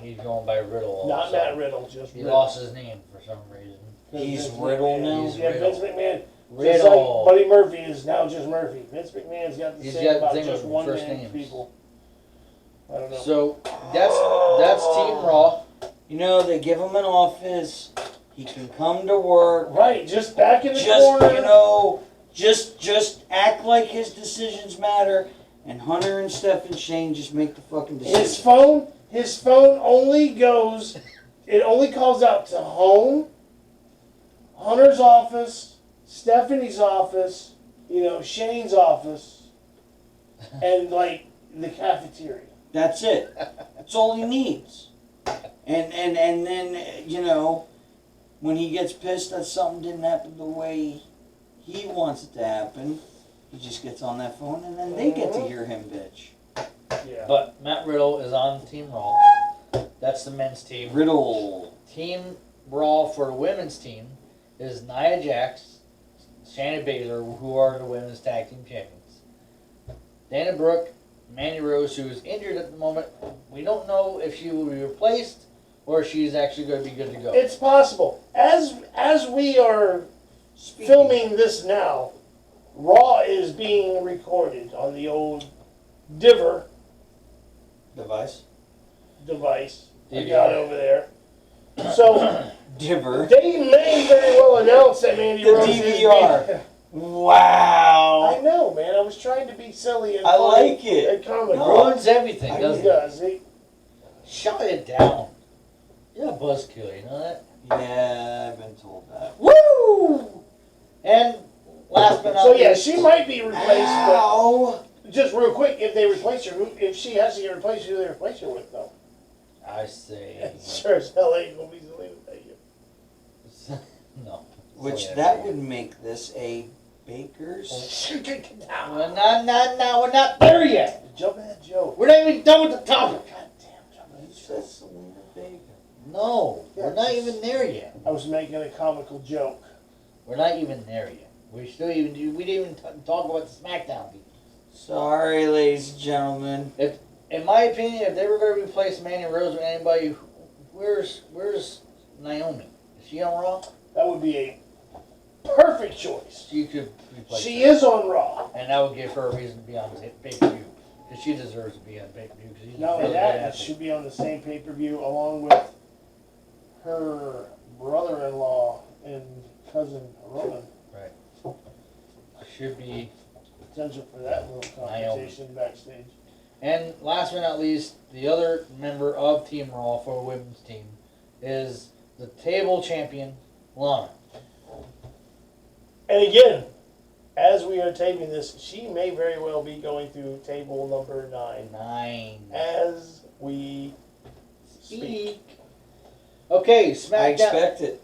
He's going by Riddle. Not also. Matt Riddle, just He Riddle. lost his name for some reason. He's Vince Riddle McMahon. now? He's Yeah, Riddle. Vince McMahon. Just Riddle. like Buddy Murphy is now just Murphy. Vince McMahon's got the He's same got the about thing just with one first man names. people. I don't know. So that's Team Raw. You know, they give him an office. He can come to work. Right, just back in the Just, corner. you know, just act like his decisions matter. And Hunter and Steph and Shane just make the fucking decisions. His phone only goes, it only calls out to home, Hunter's office, Stephanie's office, you know, Shane's office, and like the cafeteria. That's it. That's all he needs. And then, you know, when he gets pissed that something didn't happen the way he wants it to happen, he just gets on that phone and then they get to hear him bitch. Yeah. But Matt Riddle is on Team Raw. That's the men's team. Riddle. Team Raw for the women's team is Nia Jax, Shayna Baszler, who are the women's tag team champions. Dana Brooke, Mandy Rose, who is injured at the moment. We don't know if she will be replaced or if she's actually going to be good to go. It's possible. As we are filming this now, Raw is being recorded on the old Diver Device. device I DVR. got over there. So Diver. they may very well announce that Mandy The Rose DVR. is. Wow. I know, man. I was trying to be silly and I funny like it. and comical. No. Ruins everything, He doesn't it? does. He, Shut it down. You're a buzzkill, you know that? Yeah, I've been told that. Woo! And last but not so yeah, least, she might be replaced. Ow. But just real quick, if they replace her, if she has to get replaced, who do they replace her with though? I say Sure as hell ain't gonna be Zelina Vega. no. Which Yeah, that yeah. would make this a Baker's. We're not there yet. Jump that joke. We're not even done with the topic. God damn, jump You that said joke. Selena Vega. No, Yeah, we're not just- even there yet. I was making a comical joke. We're not even there yet. We didn't even talk about the SmackDown people. Sorry, ladies and gentlemen. In my opinion, if they were going to replace Mandy Rose with anybody, where's Naomi? Is she on Raw? That would be a perfect choice. She could replace She her. is on Raw. And that would give her a reason to be on pay-per-view. Because she deserves to be on pay-per-view. Because she's Not a only really that, good it athlete. should be on the same pay-per-view along with her brother-in-law and cousin Roman. Should be. Potential for that little competition backstage. And last but not least, the other member of Team Raw for a women's team is the table champion, Lana. And again, as we are taping this, she may very well be going through table number 9 9. as we speak. Okay, I SmackDown. expect it.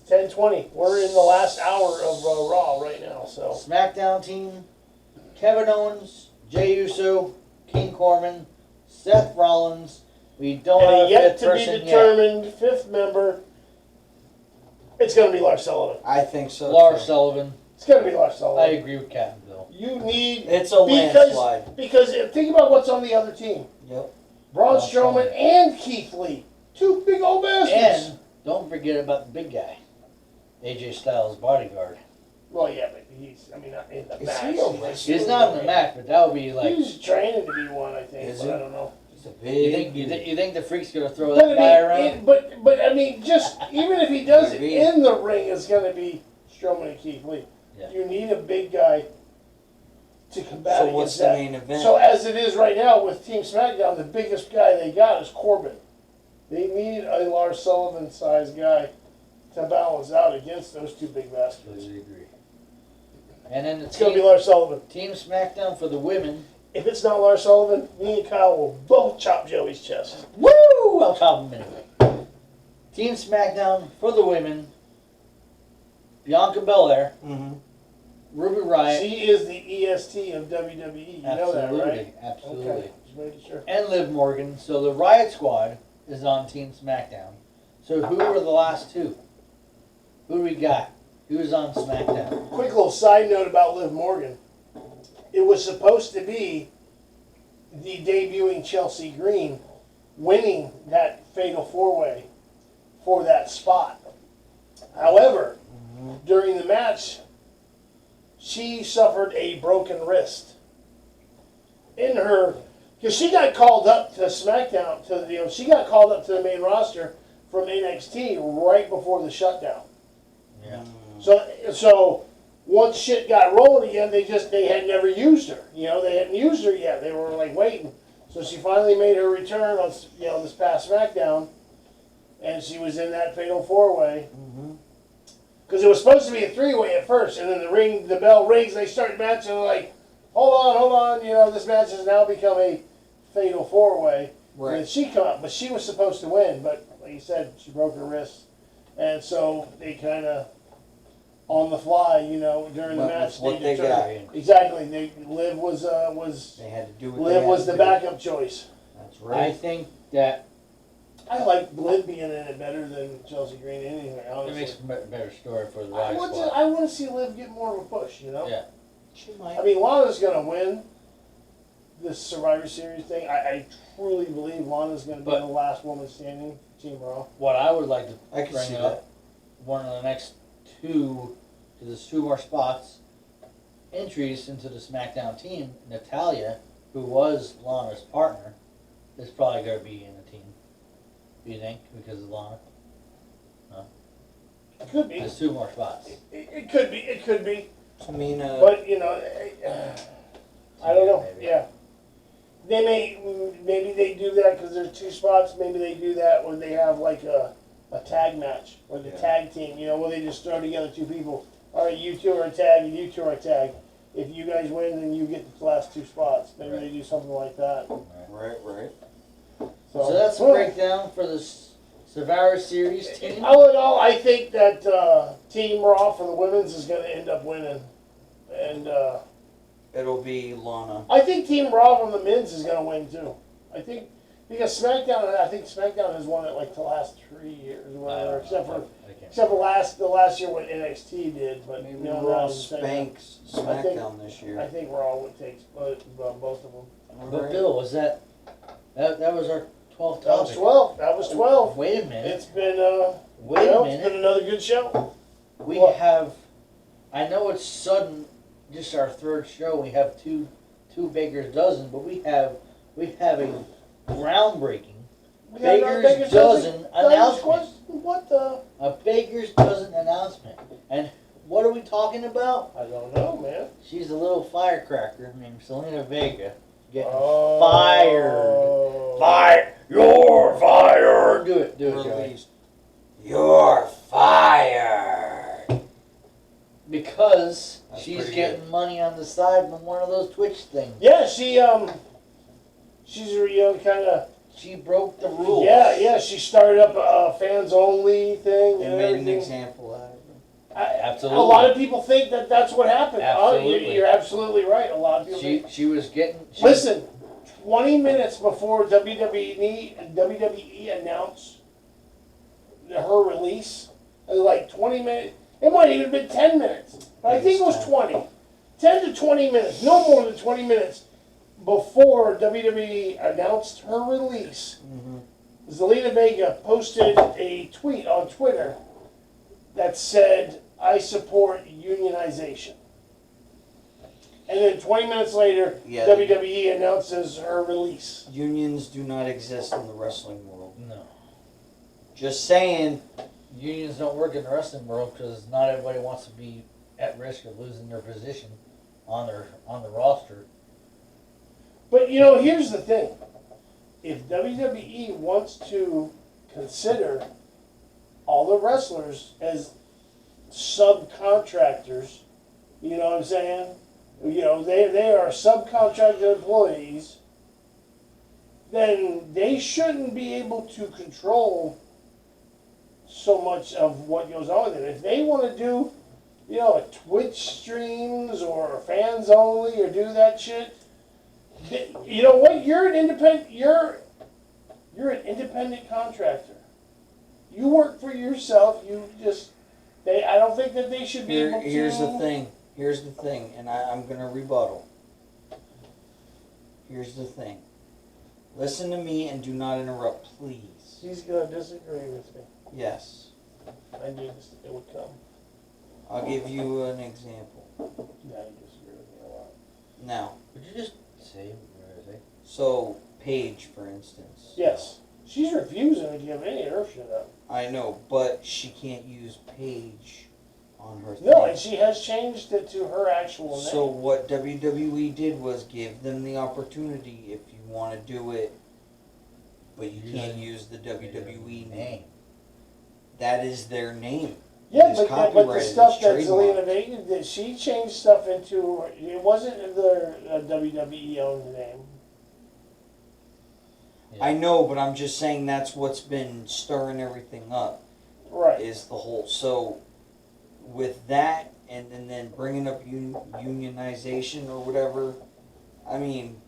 10:20. We're in the last hour of Raw right now, so SmackDown team: Kevin Owens, Jey Uso, King Corbin, Seth Rollins. We don't have and a a yet fifth to be person yet. determined fifth member. It's going to be Lars Sullivan. I think so. Lars too. Sullivan. It's going to be Lars I Sullivan. agree with Captain Bill. You need It's a landslide. because think about what's on the other team: Yep. Braun Braun Strowman Strowman. and Keith Lee, two big old bastards. And don't forget about the big guy, AJ Styles' bodyguard. Well, yeah, but he's not in the Is match. he a just wrestler? He's not in the match, but that would be like. He's training to be one, I think. Is But he? I don't know. He's a You big. think the freak's gonna throw But that guy around? I mean, just even if he does it Maybe. in the ring, it's going to be Strowman and Keith Lee. Yeah. You need a big guy to combat So against what's the that. main event? So as it is right now with Team SmackDown, the biggest guy they got is Corbin. They need a Lars Sullivan-sized guy to balance out against those two big bastards. Completely agree. And then the It's going to be Lars Sullivan. team SmackDown for the women. If it's not Lars Sullivan, me and Kyle will both chop Joey's chest. Woo! I'll chop him anyway. Team SmackDown for the women. Bianca Belair, Mm-hmm. Ruby Riott. She is the EST of WWE. You know that, right? Absolutely. Okay, just making sure. And Liv Morgan. So the Riot Squad is on Team SmackDown. So who were the last two? Who do we got? Who's on SmackDown? Quick little side note about Liv Morgan. It was supposed to be the debuting Chelsea Green winning that fatal four-way for that spot. However, during the match, she suffered a broken wrist in her, because she got called up to SmackDown she got called up to the main roster from NXT right before the shutdown. Yeah. So once shit got rolling again, they had never used her. They hadn't used her yet. They were like waiting. So she finally made her return on this past SmackDown, and she was in that fatal four-way. Because it was supposed to be a three-way at first, and then the bell rings, they start the match, and they're like, hold on, this match has now become a fatal four-way. Right. And then she come up, but she was supposed to win, but like you said, she broke her wrist. And so they kind of, on the fly, during the Went match, with what they they got. determined. Exactly. Liv was They had to do what Liv they had was to the do. backup choice. That's I right. think that I like Liv being in it better than Chelsea Green anyway, it honestly. makes a better story for the I Riot want, Squad. I want to see Liv get more of a push, Yeah. She might. I mean, Lana's going to win this Survivor Series thing. I truly believe Lana's going to be But- the last woman standing, Team Raw. What I would like to I can bring see up, one of the next two, because there's two more spots, entries into the SmackDown team. Natalia, who was Lana's partner, is probably going to be in the team. Do you think? Because of Lana? It could be. There's 2 more spots. It could be. It could be. Tamina. But I don't know. Maybe. Yeah. Maybe they do that because there's 2 spots. Maybe they do that when they have like a tag match or the tag team. Where they just throw together 2 people. All right, you 2 are a tag, and you 2 are a tag. If you guys win, then you get the last 2 spots. Maybe they do something like that. Right. So that's a breakdown for the Survivor Series team. All in all, I think that Team Raw for the women's is going to end up winning, and It'll be Lana. I think Team Raw from the men's is going to win too. I think because SmackDown has won it like the last 3 years, or whatever, except for the last year what NXT did. But Maybe Raw spanks I think- SmackDown this year. I think Raw would take both of them. But Bill, was that was our 12th That was topic? 12. That was 12. Wait a minute. It's been Wait a it's minute. been another good show. We What? have, I know it's sudden, just our 3rd show. We have two Baker's dozen, but we have a groundbreaking We got our Baker's dozen announcement. What the? A Baker's dozen announcement. And what are we talking about? I don't know, man. She's a little firecracker named Selena Vega getting Oh. fired. Fire! You're fired! Do it, Joey. Released. You're fired. Because That's she's pretty getting good. money on the side from one of those Twitch things. Yeah, she's kind of. She broke the rules. Yeah. She started up a fans only thing And and made an everything. example out of it. Absolutely. A lot of people think that that's what happened. Absolutely. You're absolutely right. A lot of people. She was getting. Listen, 20 minutes before WWE announced her release, like 20 minutes. It might even have been 10 minutes, but I think it was 20. 10 to 20 minutes, no more than 20 minutes before WWE announced her release. Zelina Vega posted a tweet on Twitter that said, "I support unionization." And then 20 minutes later, Yeah. WWE announces her release. Unions do not exist in the wrestling world. No. Just saying. Unions don't work in the wrestling world because not everybody wants to be at risk of losing their position on the roster. But here's the thing. If WWE wants to consider all the wrestlers as subcontractors, you know what I'm saying? They are subcontracted employees, then they shouldn't be able to control so much of what goes on with it. If they want to do, a Twitch streams or fans only or do that shit, you know what? You're an independent. You're an independent contractor. You work for yourself. I don't think that they should be able to. Here's the thing, and I'm going to rebuttal. Here's the thing. Listen to me and do not interrupt, please. He's going to disagree with me. Yes. I knew this it would come. I'll give you an example. Yeah, you disagree with me a lot. Now, Would you just say what I say? so Paige, for instance. Yes. She's refusing to give any of her shit up. I know, but she can't use Paige on her thing. No, and she has changed it to her actual name. So what WWE did was give them the opportunity if you want to do it, but you can't use the WWE name. That is their name. yeah, It's but the copyrighted, stuff it's that trademarked. Zelina Vega did, she changed stuff into, it wasn't their WWE owned name. Yeah. I know, but I'm just saying that's what's been stirring everything up. Right. Is the whole with that and then bringing up unionization or whatever. I mean,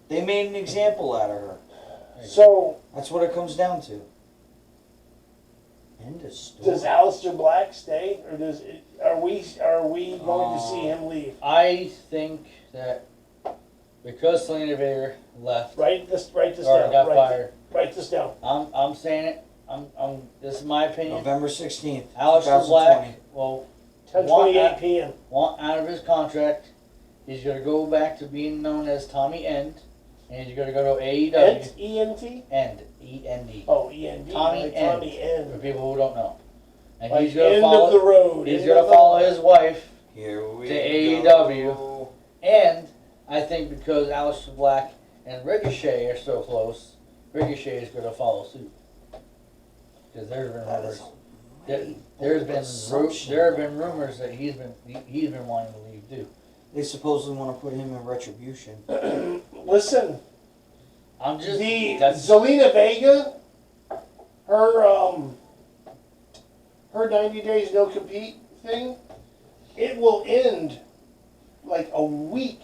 they made an example out of her. So, That's what it comes down to. End of story. does Aleister Black stay, or are we going to see him leave? I think that because Selena Vega left Write this or down. got fired, Write this down. I'm saying it. This is my opinion. November 16th, Aleister 2020. Black will 10:28 p.m. want out of his contract. He's going to go back to being known as Tommy End. and he's gonna go to AEW. Ent, E-N-T? End. E-N-D. Oh, E-N-D. Tommy like End. Tommy End. For people who don't know. And Like he's gonna end follow. of the road. He's end gonna of the- follow his wife, Here we To go. AEW. and I think because Aleister Black and Ricochet are so close, Ricochet is gonna follow suit. Because there's been That rumors. is There have assumption. been rumors that he's been wanting to leave too. They supposedly want to put him in retribution. Listen, I'm just the that's Zelina Vega, her 90 days no compete thing, it will end like a week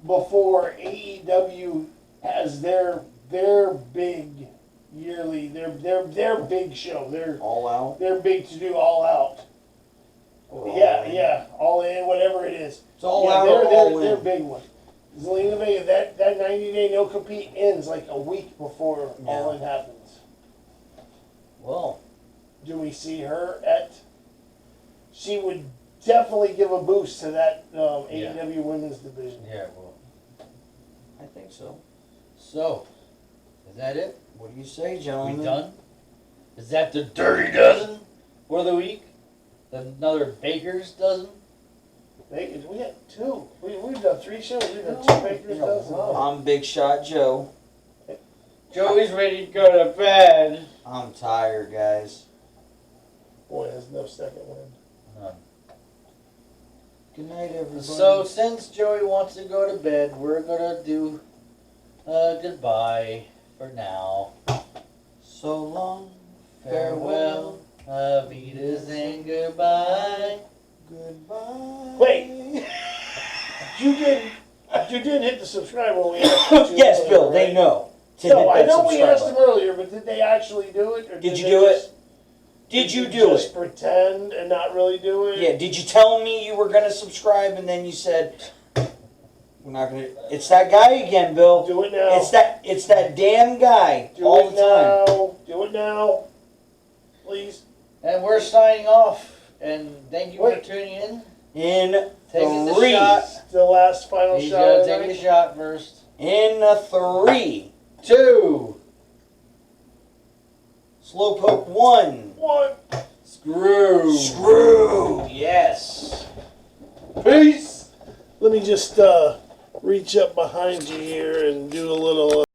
before AEW has their big yearly their big show. All out. They're big to do all out. Yeah, all in, whatever it is. It's all yeah, out they're, or they're, all they're in. big one. Zelina Vega, that 90-day no compete ends like a week before all in happens. well. Do we see her at? She would definitely give a boost to that AEW women's division. Yeah, well. I think so. So, is that it? What do you say, We gentlemen? done? Is that the dirty dozen for the week? Another baker's dozen? Bacon, we had two. We've done 3 shows. We've done 2 Baker's dozen. I'm Big Shot Joe. Joey's ready to go to bed. I'm tired, guys. Boy, there's no second win. Good night, everybody. So, since Joey wants to go to bed, we're gonna do goodbye for now. So long. Farewell, Avitas, and goodbye. Goodbye. Wait. You did hit the subscribe when we asked you to Yes, earlier, Bill. right? They know. to No, hit I that know we subscribe asked them button. earlier, but did they actually do it? Or Did you they do it? just- Did you do just it? pretend and not really do it? Yeah. Did you tell me you were gonna subscribe and then you said we're not gonna? It's that guy again, Bill. Do it now. It's that damn guy Do all it the time. now. Do it now. Please. And we're signing off. And thank you Wait. for tuning in. In Taking the 3, shot. The last final He's shot. gotta of the take a night. shot first. in 3, 2. Slowpoke 1. 1. Screw. Screw. Yes. Peace. Let me just reach up behind you here and do a little